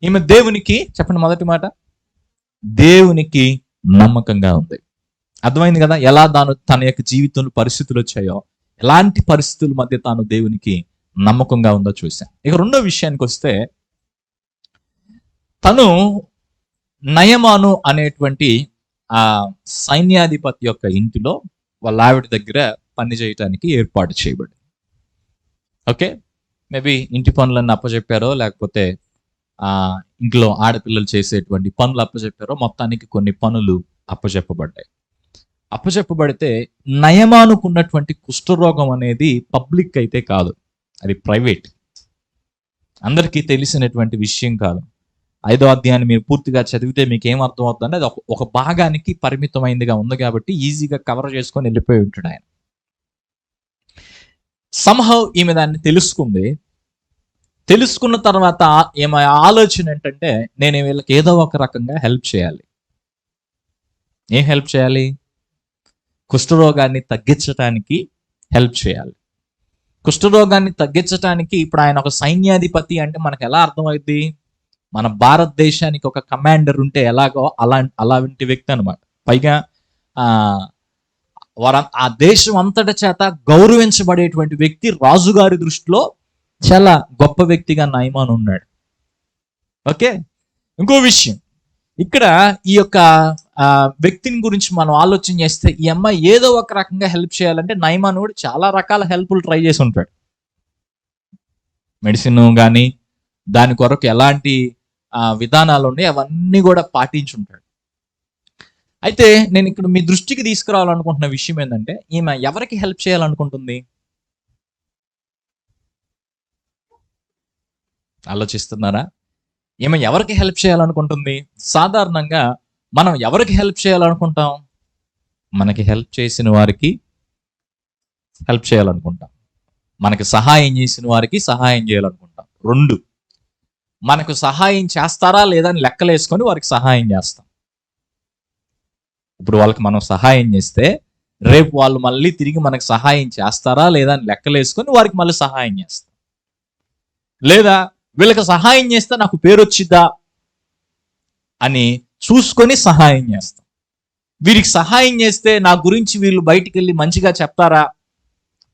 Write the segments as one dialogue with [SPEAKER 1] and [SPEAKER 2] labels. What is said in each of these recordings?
[SPEAKER 1] ఈమె దేవునికి, చెప్పండి మొదటి మాట, దేవునికి నమ్మకంగా ఉంది. అర్థమైంది కదా ఎలా తన యొక్క జీవితంలో పరిస్థితులు వచ్చాయో, ఎలాంటి పరిస్థితుల మధ్య తాను దేవునికి నమ్మకంగా ఉందో చూశాం. ఇక రెండో విషయానికి వస్తే, తను నయమాను అనేటువంటి ఆ సైన్యాధిపతి యొక్క ఇంటిలో వాళ్ళ ఆవిడ దగ్గర పని చేయటానికి ఏర్పాటు చేయబడింది. ఓకే, మేబీ ఇంటి పనులన్నీ అప్పచెప్పారో, లేకపోతే ఇంట్లో ఆడపిల్లలు చేసేటువంటి పనులు అప్పచెప్పారో, మొత్తానికి కొన్ని పనులు అప్పచెప్పబడ్డాయి. అప్పచెప్పబడితే నయమానుకున్నటువంటి కుష్ఠరోగం అనేది పబ్లిక్ అయితే కాదు, అది ప్రైవేట్, అందరికీ తెలిసినటువంటి విషయం కాదు. 5వ అధ్యాయాన్ని మీరు పూర్తిగా చదివితే మీకు ఏం అర్థం అవుతుందంటే, అది ఒక భాగానికి పరిమితమైందిగా ఉంది కాబట్టి ఈజీగా కవర్ చేసుకొని వెళ్ళిపోయి ఉంటాడు ఆయన. సంహవ్ ఈమె దాన్ని తెలుసుకుంది. తెలుసుకున్న తర్వాత ఏమో ఆలోచన ఏంటంటే, నేను వీళ్ళకి ఏదో ఒక రకంగా హెల్ప్ చేయాలి. ఏం హెల్ప్ చేయాలి? కుష్ఠరోగాన్ని తగ్గించడానికి హెల్ప్ చేయాలి. కుష్ఠరోగాన్ని తగ్గించడానికి ఇప్పుడు ఆయన ఒక సైన్యాధిపతి అంటే మనకు ఎలా అర్థమవుతుంది? మన భారతదేశానికి ఒక కమాండర్ ఉంటే ఎలాగో అలాంటి వ్యక్తి అనమాట. పైగా ఆ దేశం అంతటి చేత గౌరవించబడేటువంటి వ్యక్తి, రాజుగారి దృష్టిలో చాలా గొప్ప వ్యక్తిగా నయమాను ఉన్నాడు. ఓకే, ఇంకో విషయం, ఇక్కడ ఈ యొక్క వ్యక్తిని గురించి మనం ఆలోచన చేస్తే, ఈ అమ్మాయి ఏదో ఒక రకంగా హెల్ప్ చేయాలంటే నయమాను కూడా చాలా రకాల హెల్ప్లు ట్రై చేసి ఉంటాడు. మెడిసిన్ కానీ దాని కొరకు ఎలాంటి విధానాలు ఉన్నాయి అవన్నీ కూడా పాటించుంటాడు. అయితే నేను ఇక్కడ మీ దృష్టికి తీసుకురావాలనుకుంటున్న విషయం ఏంటంటే, ఈమె ఎవరికి హెల్ప్ చేయాలనుకుంటుంది? ఆలోచిస్తున్నారా? ఈమె ఎవరికి హెల్ప్ చేయాలనుకుంటుంది? సాధారణంగా మనం ఎవరికి హెల్ప్ చేయాలనుకుంటాం? మనకి హెల్ప్ చేసిన వారికి హెల్ప్ చేయాలనుకుంటాం. మనకి సహాయం చేసిన వారికి సహాయం చేయాలనుకుంటాం. 2, మనకు సహాయం చేస్తారా లేదా అని లెక్కలేసుకొని వారికి సహాయం చేస్తాం. ఇప్పుడు వాళ్ళకి మనం సహాయం చేస్తే రేపు వాళ్ళు మళ్ళీ తిరిగి మనకు సహాయం చేస్తారా లేదా అని లెక్కలేసుకొని వారికి మళ్ళీ సహాయం చేస్తాం. లేదా వీళ్ళకి సహాయం చేస్తే నాకు పేరు వచ్చిద్దా అని చూసుకొని సహాయం చేస్తాం. వీరికి సహాయం చేస్తే నా గురించి వీళ్ళు బయటికి వెళ్ళి మంచిగా చెప్తారా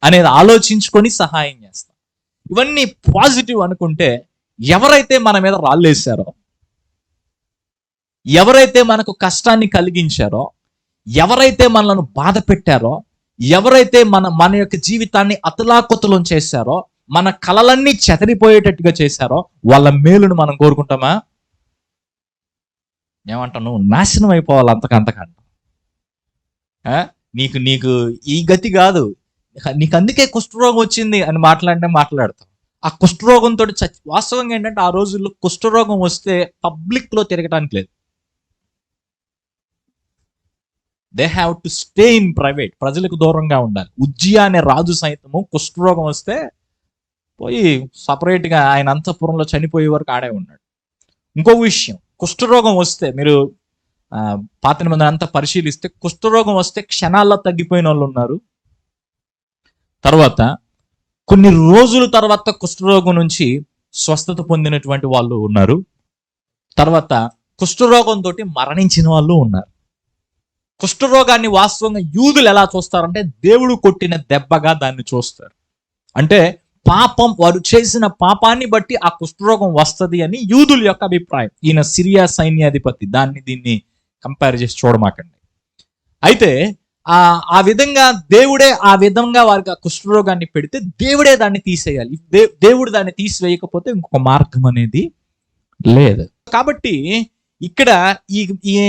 [SPEAKER 1] అనేది ఆలోచించుకొని సహాయం చేస్తాం. ఇవన్నీ పాజిటివ్ అనుకుంటే, ఎవరైతే మన మీద రాళ్ళేశారో, ఎవరైతే మనకు కష్టాన్ని కలిగించారో, ఎవరైతే మనల్ని బాధ పెట్టారో, ఎవరైతే మన యొక్క జీవితాన్ని అతలాకుతలం చేశారో, మన కలలన్నీ చెదరిపోయేటట్టుగా చేశారో, వాళ్ళ మేలును మనం కోరుకుంటామా? ఏమంటాను? నాశనం అయిపోవాలి అంతకంతకంట. నీకు ఈ గతి కాదు, నీకు అందుకే కుష్ఠరోగం వచ్చింది అని మాట్లాడతాం. ఆ కుష్ఠరోగంతో వాస్తవంగా ఏంటంటే, ఆ రోజుల్లో కుష్ఠరోగం వస్తే పబ్లిక్ లో తిరగటానికి లేదు. They have to stay in private, ప్రజలకు దూరంగా ఉండాలి. ఉజ్జియా అనే రాజు సైతము కుష్ఠరోగం వస్తే పోయి సపరేట్గా ఆయన అంతఃపురంలో చనిపోయే వరకు ఆడే ఉన్నాడు. ఇంకో విషయం, కుష్ఠరోగం వస్తే మీరు పాత నిబంధన అంతా పరిశీలిస్తే, కుష్ఠరోగం వస్తే క్షణాల్లో తగ్గిపోయిన వాళ్ళు ఉన్నారు. తర్వాత కొన్ని రోజుల తర్వాత కుష్ఠరోగం నుంచి స్వస్థత పొందినటువంటి వాళ్ళు ఉన్నారు. తర్వాత కుష్ఠరోగంతో మరణించిన వాళ్ళు ఉన్నారు. కుష్ఠరోగాన్ని వాస్తవంగా యూదులు ఎలా చూస్తారంటే, దేవుడు కొట్టిన దెబ్బగా దాన్ని చూస్తారు. అంటే పాపం, వారు చేసిన పాపాన్ని బట్టి ఆ కుష్ఠరోగం వస్తుంది అని యూదుల యొక్క అభిప్రాయం. ఈయన సిరియా సైన్యాధిపతి, దీన్ని కంపేర్ చేసి చూడమాకండి. అయితే ఆ విధంగా దేవుడే ఆ విధంగా వారికి ఆ కుష్ఠరోగాన్ని పెడితే దేవుడే దాన్ని తీసేయాలి. దేవుడు దాన్ని తీసివేయకపోతే ఇంకొక మార్గం అనేది లేదు. కాబట్టి ఇక్కడ ఈ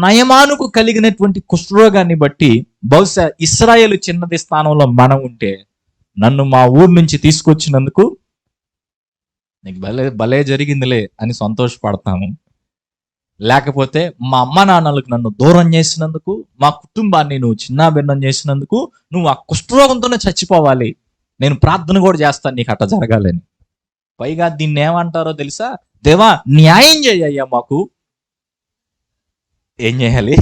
[SPEAKER 1] నయమానుకు కలిగినటువంటి కుష్ఠరోగాన్ని బట్టి, బహుశా ఇశ్రాయేలు చిన్నది స్థానంలో మనం ఉంటే, నన్ను మా ఊరు నుంచి తీసుకొచ్చినందుకు నీకు భలే జరిగిందిలే అని సంతోషపడతాము. లేకపోతే మా అమ్మ నాన్నలకు నన్ను దూరం చేసినందుకు, మా కుటుంబాన్ని నువ్వు చిన్నాభిన్నం చేసినందుకు నువ్వు ఆ కుష్ఠరోగంతోనే చచ్చిపోవాలి, నేను ప్రార్థన కూడా చేస్తాను నీకు అట్ట జరగాలని. పైగా దీన్ని ఏమంటారో తెలుసా? దేవా న్యాయం చేయ్యా, మాకు ఏం చేయాలి?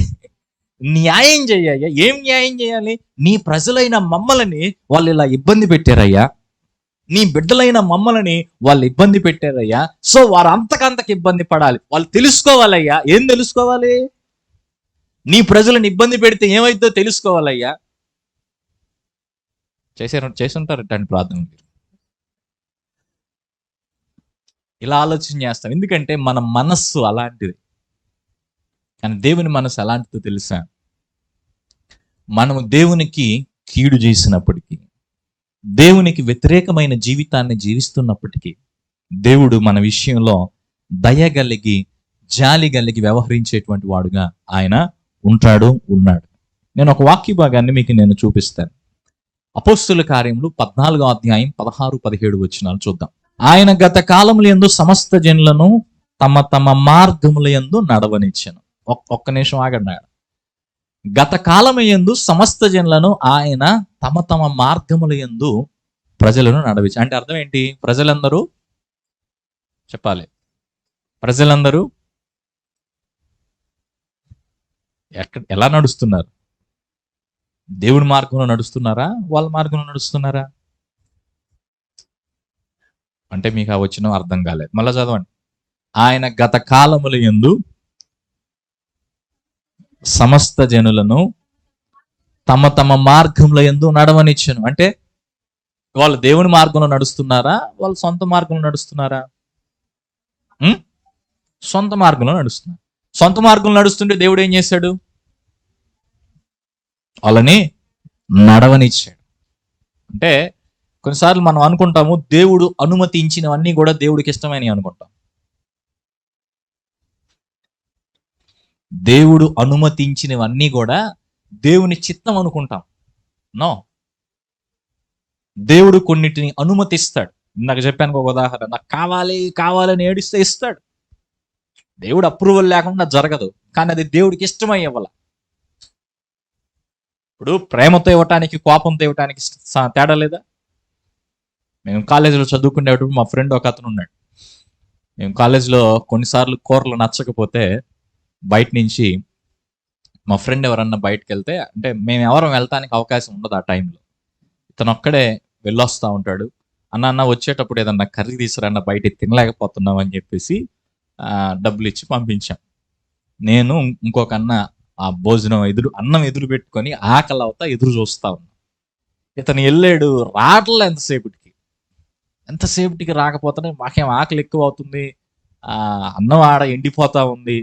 [SPEAKER 1] న్యాయం చేయ్యా. ఏం న్యాయం చేయాలి? నీ ప్రజలైన మమ్మల్ని వాళ్ళు ఇలా ఇబ్బంది పెట్టారయ్యా, నీ బిడ్డలైన మమ్మల్ని వాళ్ళు ఇబ్బంది పెట్టారయ్యా. సో వారు అంతకంతకు ఇబ్బంది పడాలి. వాళ్ళు తెలుసుకోవాలయ్యా. ఏం తెలుసుకోవాలి? నీ ప్రజలను ఇబ్బంది పెడితే ఏమైందో తెలుసుకోవాలయ్యా. చేసుంటారు ఇట్లాంటి ప్రార్థన. ఇలా ఆలోచన చేస్తాం, ఎందుకంటే మన మనస్సు అలాంటిది. కానీ దేవుని మనసు ఎలాంటిదో తెలుసా? మనము దేవునికి కీడు చేసినప్పటికీ, దేవునికి వ్యతిరేకమైన జీవితాన్ని జీవిస్తున్నప్పటికీ, దేవుడు మన విషయంలో దయ కలిగి, జాలి కలిగి వ్యవహరించేటువంటి వాడుగా ఆయన ఉన్నాడు. నేను ఒక వాక్య భాగాన్ని మీకు నేను చూపిస్తాను. అపోస్తుల కార్యములు 14వ అధ్యాయం 16-17 వచనాలు చూద్దాం. ఆయన గత కాలముల యందు సమస్త జనులను తమ తమ మార్గముల యందు నడవనిచ్చెను. ఒక్క నిమిషం ఆగండి. గత కాలమయందు సమస్త జనులను ఆయన తమ తమ మార్గముల యందు ప్రజలను నడవించి. అంటే అర్థం ఏంటి? ప్రజలందరూ చెప్పాలి. ప్రజలందరూ ఎలా నడుస్తున్నారు? దేవుడి మార్గంలో నడుస్తున్నారా? వాళ్ళ మార్గంలో నడుస్తున్నారా? అంటే మీకు ఆ వచనం అర్థం కాలేదు. మళ్ళా చదవండి. ఆయన గత కాలముల యందు సమస్త జనులను తమ తమ మార్గంలో యందు నడవనిచ్చెను. అంటే వాళ్ళు దేవుని మార్గంలో నడుస్తున్నారా? వాళ్ళు సొంత మార్గంలో నడుస్తున్నారా? సొంత మార్గంలో నడుస్తున్నారు. సొంత మార్గంలో నడుస్తుంటే దేవుడు ఏం చేశాడు? వాళ్ళని నడవనిచ్చాడు. అంటే కొన్నిసార్లు మనం అనుకుంటాము దేవుడు అనుమతించినవన్నీ కూడా దేవుడికి ఇష్టమైనవి అనుకుంటాం. దేవుడు అనుమతించినవన్నీ కూడా దేవుని చిత్తం అనుకుంటాం. నో, దేవుడు కొన్నిటిని అనుమతిస్తాడు. ఇందాక చెప్పాను ఒక ఉదాహరణ, నాకు కావాలని ఏడిస్తే ఇస్తాడు. దేవుడు అప్రూవల్ లేకుండా జరగదు, కానీ అది దేవుడికి ఇష్టమై ఇవ్వాల. ఇప్పుడు ప్రేమతో ఇవ్వటానికి కోపంతో ఇవ్వటానికి తేడా లేదా? మేము కాలేజీలో చదువుకునేటప్పుడు మా ఫ్రెండ్ ఒక అతను ఉన్నాడు. మేము కాలేజీలో కొన్నిసార్లు కూరలు నచ్చకపోతే బయట నుంచి మా ఫ్రెండ్ ఎవరన్నా బయటకు వెళ్తే, అంటే మేము ఎవరం వెళ్తానికి అవకాశం ఉండదు ఆ టైంలో, ఇతను ఒక్కడే వెళ్ళొస్తూ ఉంటాడు. అన్న వచ్చేటప్పుడు ఏదన్నా కర్రీ తీసుకురన్నా, బయట తినలేకపోతున్నాం అని చెప్పేసి డబ్బులు ఇచ్చి పంపించాం. నేను ఇంకొక అన్న ఆ భోజనం అన్నం ఎదురు పెట్టుకొని ఆకలి అవుతా ఎదురు చూస్తా ఉన్నా. ఇతను వెళ్ళాడు, రావట్లే. ఎంతసేపటికి రాకపోతేనే మాకేం ఆకలి ఎక్కువ అవుతుంది, అన్నం ఆడ ఎండిపోతా ఉంది.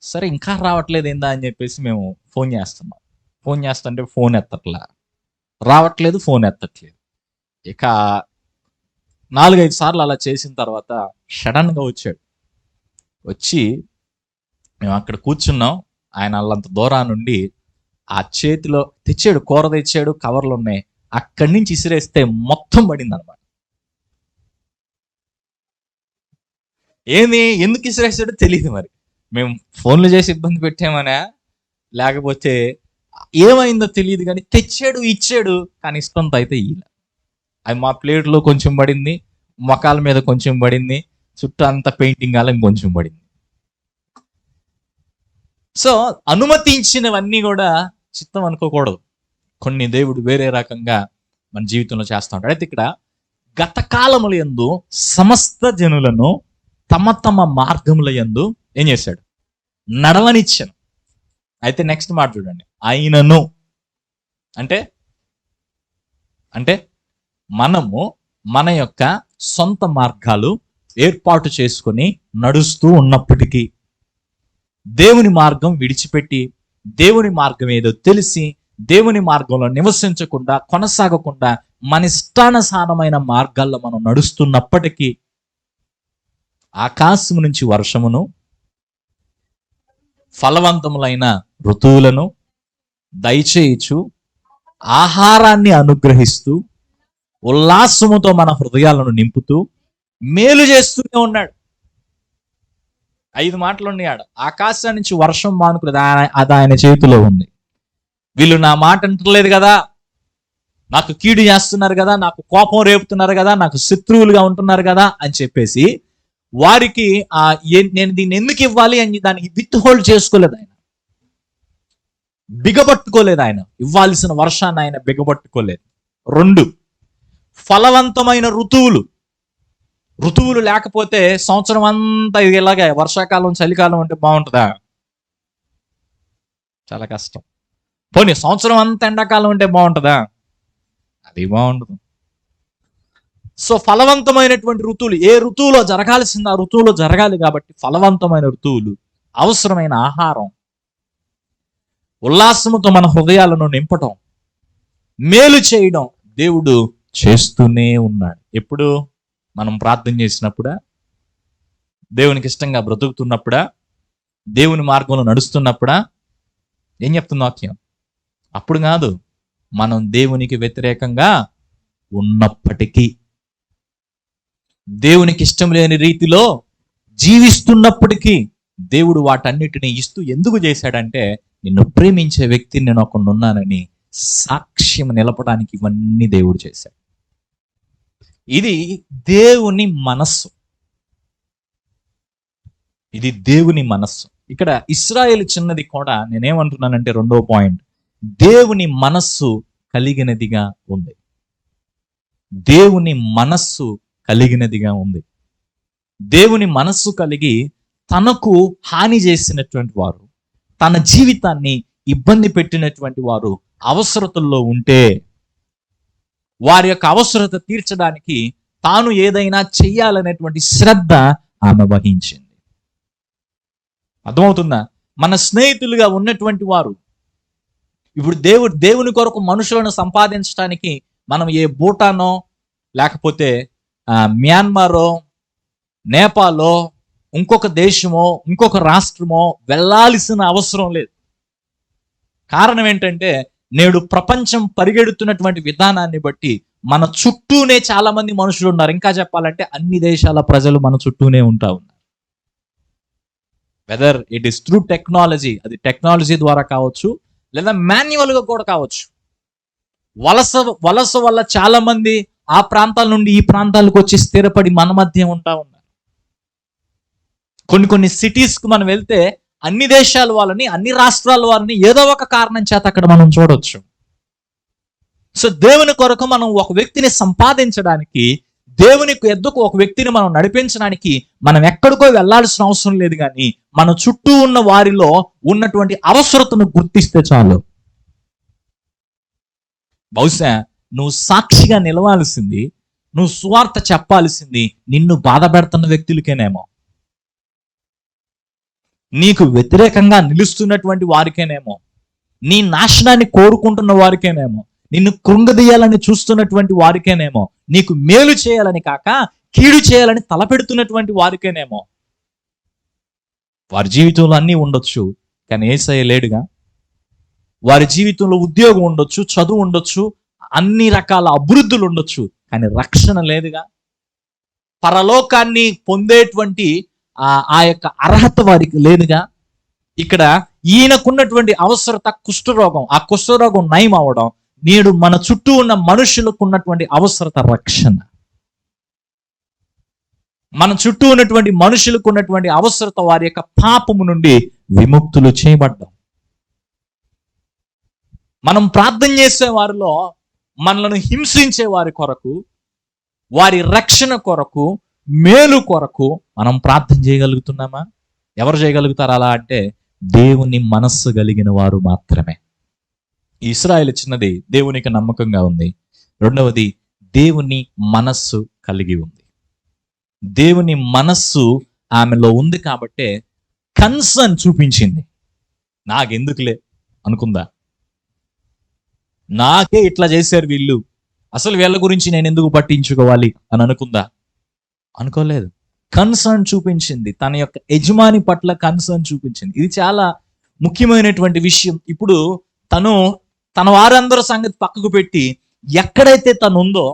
[SPEAKER 1] సరే ఇంకా రావట్లేదు ఏందా అని చెప్పేసి మేము ఫోన్ చేస్తున్నాం. ఫోన్ చేస్తుంటే ఫోన్ ఎత్తట్లా, రావట్లేదు, ఫోన్ ఎత్తట్లేదు. ఇక 4-5 సార్లు అలా చేసిన తర్వాత సడన్గా వచ్చాడు. వచ్చి మేము అక్కడ కూర్చున్నాం. ఆయన వాళ్ళంత దూరం నుండి ఆ చేతిలో తెచ్చాడు, కూర తెచ్చాడు, కవర్లు ఉన్నాయి. అక్కడి నుంచి ఇసిరేస్తే మొత్తం పడింది అనమాట. ఎందుకు ఇసిరేసాడో తెలియదు. మరి మేము ఫోన్లు చేసి ఇబ్బంది పెట్టామనా లేకపోతే ఏమైందో తెలియదు, కానీ తెచ్చాడు, ఇచ్చాడు. కానీ ఇష్టంతో అయితే ఇయ్యాల. అది మా ప్లేట్లో కొంచెం పడింది, మొఖాల మీద కొంచెం పడింది, చుట్టూ అంతా పెయింటింగ్ అలా ఇంకొంచెం పడింది. సో అనుమతించినవన్నీ కూడా చిత్తం అనుకోకూడదు. కొన్ని దేవుడు వేరే రకంగా మన జీవితంలో చేస్తూ ఉంటాడు. అయితే ఇక్కడ గత కాలముల యందు సమస్త జనులను తమ తమ మార్గముల యందు ఏం చేశాడు? నడవనిచ్చాను. అయితే నెక్స్ట్ మాట చూడండి. ఆయనను అంటే అంటే మనము మన యొక్క సొంత మార్గాలు ఏర్పాటు చేసుకొని నడుస్తూ ఉన్నప్పటికీ, దేవుని మార్గం విడిచిపెట్టి దేవుని మార్గం ఏదో తెలిసి దేవుని మార్గంలో నివసించకుండా కొనసాగకుండా మన ఇష్టానుసారమైన మార్గాల్లో మనం నడుస్తున్నప్పటికీ, ఆకాశం నుంచి వర్షమును, ఫలవంతములైన ఋతువులను దయచేయచ్చు, ఆహారాన్ని అనుగ్రహిస్తూ, ఉల్లాసముతో మన హృదయాలను నింపుతూ మేలు చేస్తూనే ఉన్నాడు. 5 మాటలు ఉన్నాడు. ఆకాశం నుంచి వర్షం మానుకునేది అది ఆయన చేతిలో ఉంది. వీళ్ళు నా మాట అంటలేదు కదా, నాకు కీడు చేస్తున్నారు కదా, నాకు కోపం రేపుతున్నారు కదా, నాకు శత్రువులుగా ఉంటున్నారు కదా అని చెప్పేసి వారికి నేను దీన్ని ఎందుకు ఇవ్వాలి అని దానికి విత్ హోల్డ్ చేసుకోలేదు ఆయన, బిగబట్టుకోలేదు. ఆయన ఇవ్వాల్సిన వర్షాన్ని ఆయన బిగబట్టుకోలేదు. 2, ఫలవంతమైన ఋతువులు లేకపోతే సంవత్సరం అంతా ఇది ఇలాగే వర్షాకాలం చలికాలం అంటే బాగుంటుందా? చాలా కష్టం. పోనీ సంవత్సరం అంతా ఎండాకాలం అంటే బాగుంటుందా? అది బాగుండదు. సో ఫలవంతమైనటువంటి ఋతువులు, ఏ ఋతువులో జరగాల్సింది ఆ ఋతువులో జరగాలి. కాబట్టి ఫలవంతమైన ఋతువులు, అవసరమైన ఆహారం, ఉల్లాసముతో మన హృదయాలను నింపటం, మేలు చేయడం దేవుడు చేస్తూనే ఉన్నాడు. ఎప్పుడు? మనం ప్రార్థన చేసినప్పుడా, దేవునికి ఇష్టంగా బ్రతుకుతున్నప్పుడా, దేవుని మార్గంలో నడుస్తున్నప్పుడా? ఏం చెప్తుంది వాక్యం? అప్పుడు కాదు, మనం దేవునికి వ్యతిరేకంగా ఉన్నప్పటికీ, దేవునికి ఇష్టం లేని రీతిలో జీవిస్తున్నప్పటికీ దేవుడు వాటన్నిటిని ఇస్తూ ఎందుకు చేశాడంటే, నిన్ను ప్రేమించే వ్యక్తిని నేను ఒకడున్నానని సాక్ష్యం నిలపడానికి ఇవన్నీ దేవుడు చేశాడు. ఇది దేవుని మనస్సు. ఇది దేవుని మనస్సు. ఇక్కడ ఇశ్రాయేలు చిన్నది కూడా నేనేమంటున్నానంటే, రెండో పాయింట్, దేవుని మనస్సు కలిగినదిగా ఉంది. దేవుని మనస్సు కలిగినదిగా ఉంది. దేవుని మనస్సు కలిగి తనకు హాని చేసినటువంటి వారు, తన జీవితాన్ని ఇబ్బంది పెట్టినటువంటి వారు అవసరతల్లో ఉంటే, వారి యొక్క అవసరత తీర్చడానికి తాను ఏదైనా చెయ్యాలనేటువంటి శ్రద్ధ ఆమె వహించింది. అర్థమవుతుందా? మన స్నేహితులుగా ఉన్నటువంటి వారు ఇప్పుడు దేవుని కొరకు మనుషులను సంపాదించడానికి మనం ఏ భూటానో లేకపోతే మ్యాన్మారో నేపాలో ఇంకొక దేశమో ఇంకొక రాష్ట్రమో వెళ్ళాల్సిన అవసరం లేదు. కారణం ఏంటంటే, నేడు ప్రపంచం పరిగెడుతున్నటువంటి విధానాన్ని బట్టి మన చుట్టూనే చాలా మంది మనుషులు ఉన్నారు. ఇంకా చెప్పాలంటే అన్ని దేశాల ప్రజలు మన చుట్టూనే ఉంటా ఉన్నారు. Whether it is through technology, అది టెక్నాలజీ ద్వారా కావచ్చు, లేదా మాన్యువల్గా కూడా కావచ్చు. వలస వల్ల చాలా మంది ఆ ప్రాంతాల నుండి ఈ ప్రాంతాలకు వచ్చి స్థిరపడి మన మధ్య ఉంటా ఉన్నారు. కొన్ని సిటీస్కి మనం వెళ్తే అన్ని దేశాల వాళ్ళని, అన్ని రాష్ట్రాల వారిని ఏదో ఒక కారణం చేత అక్కడ మనం చూడొచ్చు. సో దేవుని కొరకు మనం ఒక వ్యక్తిని సంపాదించడానికి, దేవుని ఎద్దుకు ఒక వ్యక్తిని మనం నడిపించడానికి మనం ఎక్కడికో వెళ్ళాల్సిన అవసరం లేదు. కానీ మన చుట్టూ ఉన్న వారిలో ఉన్నటువంటి అవసరతను గుర్తిస్తే చాలు. బహుశా నువ్వు సాక్షిగా నిలవాల్సింది, నువ్వు సువార్త చెప్పాల్సింది నిన్ను బాధ పెడుతున్న వ్యక్తులకేనేమో, నీకు వ్యతిరేకంగా నిలుస్తున్నటువంటి వారికేనేమో, నీ నాశనాన్ని కోరుకుంటున్న వారికేనేమో, నిన్ను కృంగదీయాలని చూస్తున్నటువంటి వారికేనేమో, నీకు మేలు చేయాలని కాక కీడు చేయాలని తలపెడుతున్నటువంటి వారికేనేమో. వారి జీవితంలో అన్నీ ఉండొచ్చు, కానీ యేసయ్య లేడుగా. వారి జీవితంలో ఉద్యోగం ఉండొచ్చు, చదువు ఉండొచ్చు, అన్ని రకాల అభివృద్ధులు ఉండొచ్చు, కానీ రక్షణ లేదుగా. పరలోకాన్ని పొందేటువంటి ఆ యొక్క అర్హత వారికి లేదుగా. ఇక్కడ ఈయనకున్నటువంటి అవసరత కుష్ఠరోగం, ఆ కుష్ఠరోగం నయం అవడం. నేడు మన చుట్టూ ఉన్న మనుషులకు ఉన్నటువంటి అవసరత రక్షణ. మన చుట్టూ ఉన్నటువంటి మనుషులకు ఉన్నటువంటి అవసరత వారి యొక్క పాపము నుండి విముక్తులు చేయబడ్డం. మనం ప్రార్థన చేసే వారిలో మనలను హింసించే వారి కొరకు, వారి రక్షణ కొరకు, మేలు కొరకు మనం ప్రార్థన చేయగలుగుతున్నామా? ఎవరు చేయగలుగుతారు అలా అంటే, దేవుని మనస్సు కలిగిన వారు మాత్రమే. ఇశ్రాయేలు చిన్నది దేవునికి నమ్మకంగా ఉంది. రెండవది దేవుని మనస్సు కలిగి ఉంది. దేవుని మనస్సు ఆమెలో ఉంది కాబట్టే కన్సర్న్ చూపించింది. నాకెందుకులే అనుకుందా? నాకే ఇట్లా చేశారు వీళ్ళు, అసలు వీళ్ళ గురించి నేను ఎందుకు పట్టించుకోవాలి అని అనుకుందా? అనుకోలేదు. కన్సర్న్ చూపించింది. తన యొక్క యజమాని పట్ల కన్సర్న్ చూపించింది. ఇది చాలా ముఖ్యమైనటువంటి విషయం. ఇప్పుడు తన వారందరూ సంగతి పక్కకు పెట్టి, ఎక్కడైతే తను ఉందో,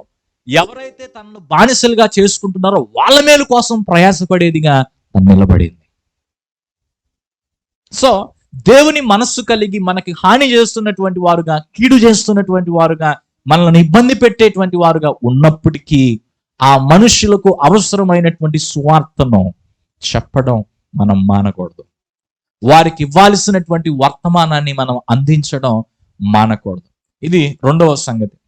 [SPEAKER 1] ఎవరైతే తనను బానిసలుగా చేసుకుంటున్నారో వాళ్ళ మేలు కోసం ప్రయాసపడేదిగా తను నిలబడింది. సో దేవుని మనస్సు కలిగి మనకి హాని చేస్తున్నటువంటి వారుగా, కీడు చేస్తున్నటువంటి వారుగా, మనల్ని ఇబ్బంది పెట్టేటువంటి వారుగా ఉన్నప్పటికీ ఆ మనుషులకు అవసరమైనటువంటి సువార్తను చెప్పడం మనం మానకూడదు. వారికి ఇవ్వాల్సినటువంటి వర్తమానాన్ని మనం అందించడం మానకూడదు. ఇది రెండవ సంగతి.